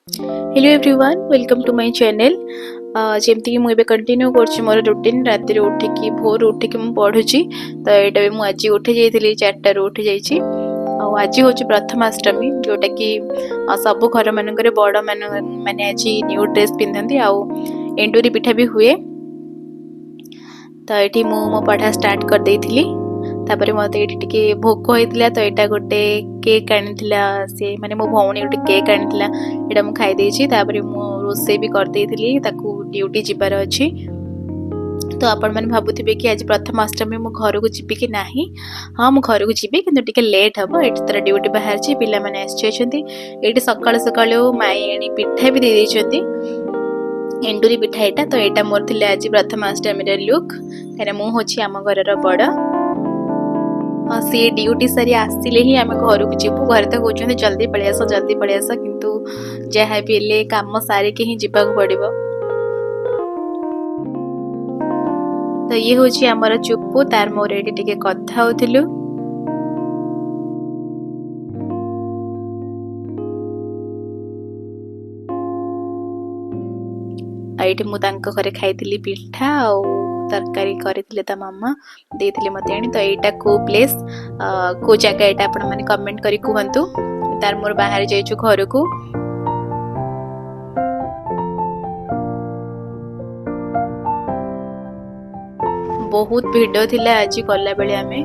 Hello everyone welcome to my channel जमती मुझे continue कर मोर रूटीन राति उठिकी भोर उठिकी मुझे पढ़ुची तो यहाँ भी मुझे उठी जाइए 4टार उठी जाइए आज हूँ प्रथमाष्टमी जोटा कि सब घर मानक बड़ मैंने आज न्यू ड्रेस पिंधती आउ एंडुरी पिठा भी हुए तो ये मो पढ़ा स्टार्ट कर देइथिली तापर मत ये भोक होता तो यहाँ गोटे केक आनी सी माने मो भौणी गोटे केक आनी यहाँ मुझे खाई मु रोसे भी करदे ड्यूटी जीवार अच्छी तो आपण मैंने भावुवे कि आज प्रथमाष्टमी मो घर को जीवी कि ना हाँ मु घर को जीवी कि लेट हम ये तार ड्यूटी बाहर पिला मैंने ये सका सका माई आनी पिठा भी दे देती एंडुरी पिठा यहाँ तो यहाँ मोर थे आज प्रथमाष्टमी लुक कहीं मु हूँ आम घर बड़ सी ड्यूटी सारी आसिले ही आम घर को जीवु घर तो कहते जल्दी पलि आस किंतु जहाँ भी हेल्ले काम सारिके ही जीवाक पड़िबो। तो ये हूँ आमर चुप्पू तार मोर ये टिके कथा होथिलु ये मुझे घरे खाई पिठा तरकारी करथिले ता मामा देथिले मते आनी तो एटा को प्लेस को जगह एटा आपण माने कमेंट करी कहंतु तार मोर बाहर जाइछु घर को बहुत भिड़ थिला आज गला बेले आमे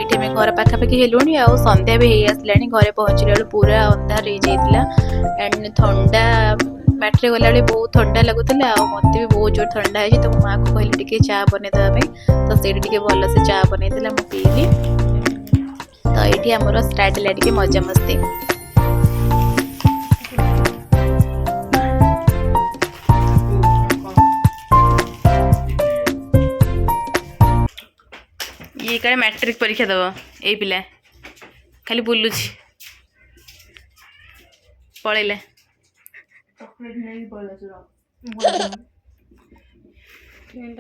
एठी में घर पाखा पाखी हेलुनी आ संध्या भी हे आसलानी घरे पहुंचले पूरा अंधार हो जाइतिला एंड ठंडा बैटरी गला बहुत ठंडा लगुला मत भी बहुत जोर ठंडा है तो माँ को कहली टे चा बन तो से भल से चा बन मुझे पीली तो ये आमर स्टार्ट है टे मजा मस्ती ये कड़े मैट्रिक परीक्षा दब ये पिला खाली बुलुची पलैला नहीं बोला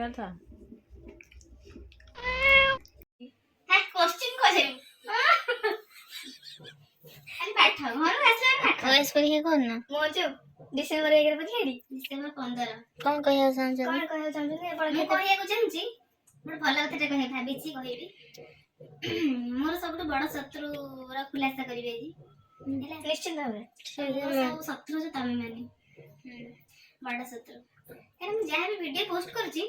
था क्वेश्चन को जे अरे बैठ घर आसले बैठ ओएस परीक्षा कोन ना मोजो डिसेंबर 11 परीक्षा डिसेंबर 15 कोन कहया चाहछ ए पढ़ के कहया को जानछि मोर भला कथा कहे भाबिछि कहबी मोर सबटु बड़ शत्रु रा खुलासा करिवे जी निश्चित भाबे सब शत्रु जे तमे माने बड़ा शत्रु कारण मैं जहाँ भी वीडियो पोस्ट करची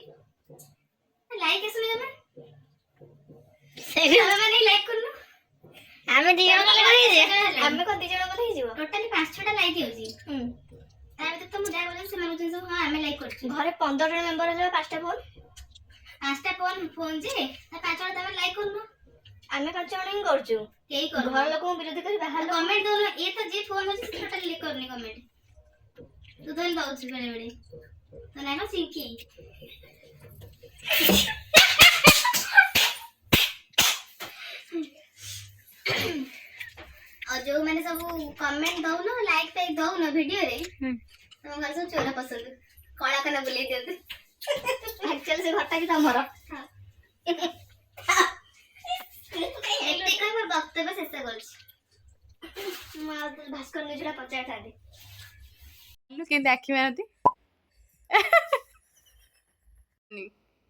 लाइक ऐसे नहीं हमें नहीं लाइक करना हमें दी जण को लगे हमें को दी जण को ही जीव टोटली 5-6टा लाइक होजी ताबे तो तुम जा बोले से मानु तो हां हमें लाइक करछी घरे 15 जण मेंबर है 5टा फोन जे 5 जण तमे लाइक करनो हमें 5 जण ही करछु केई कर घर लोक विरोध करी बाहर कमेंट दो ये तो जे फोन होची टोटली लाइक करनी कमेंट तू तो दउछ बड़े बड़े तो ना सिंकी और जो मैंने सब कमेंट दउ ना लाइक पे दउ ना वीडियो रे तो घर सब चोरा पसंद कला कना बुले दे एक्चुअली से घटा की तमरो हां एक कई बार वक्तव्य शेष करछि मां भास्कर निजरा 50 था दे केमती आखि मारती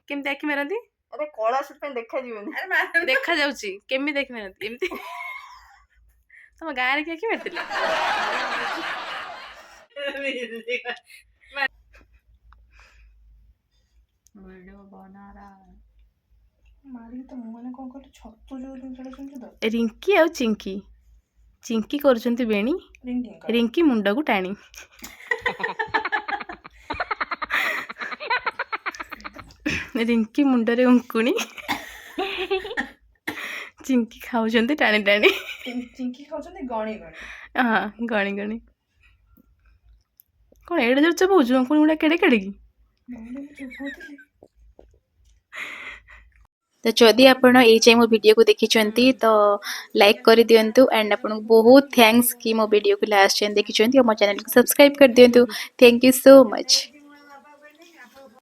केमती आखि मारती अरे कला सुट पे देखा जीवन अरे देखा जाउची केमी देखि मारती एमती तुम गाय रे आखि मारतिले वीडियो बना रहा मारी तो मने कोन कर छत्तु जो चढ़ा सुन तो रिंकी आ चिंकी चिंकी करछंती बेणी रिंकी मुंडा को टाणी रिंकी मुंडरे उंकुणी चिंकी खाउछंती टाणी टाणी चिंकी खाउछंती गणी गणी हां गणी गणी कोन एडे जर चबौछु उंकुणी मुंडा केडे केडे की तो जदि आपण ये मो वीडियो को देखी तो लाइक कर दिंतु एंड आपन बहुत थैंक्स कि मो वीडियो को लास्ट टाइम देखी और मो चैनल को सब्सक्राइब कर दिंतु थैंक यू सो मच।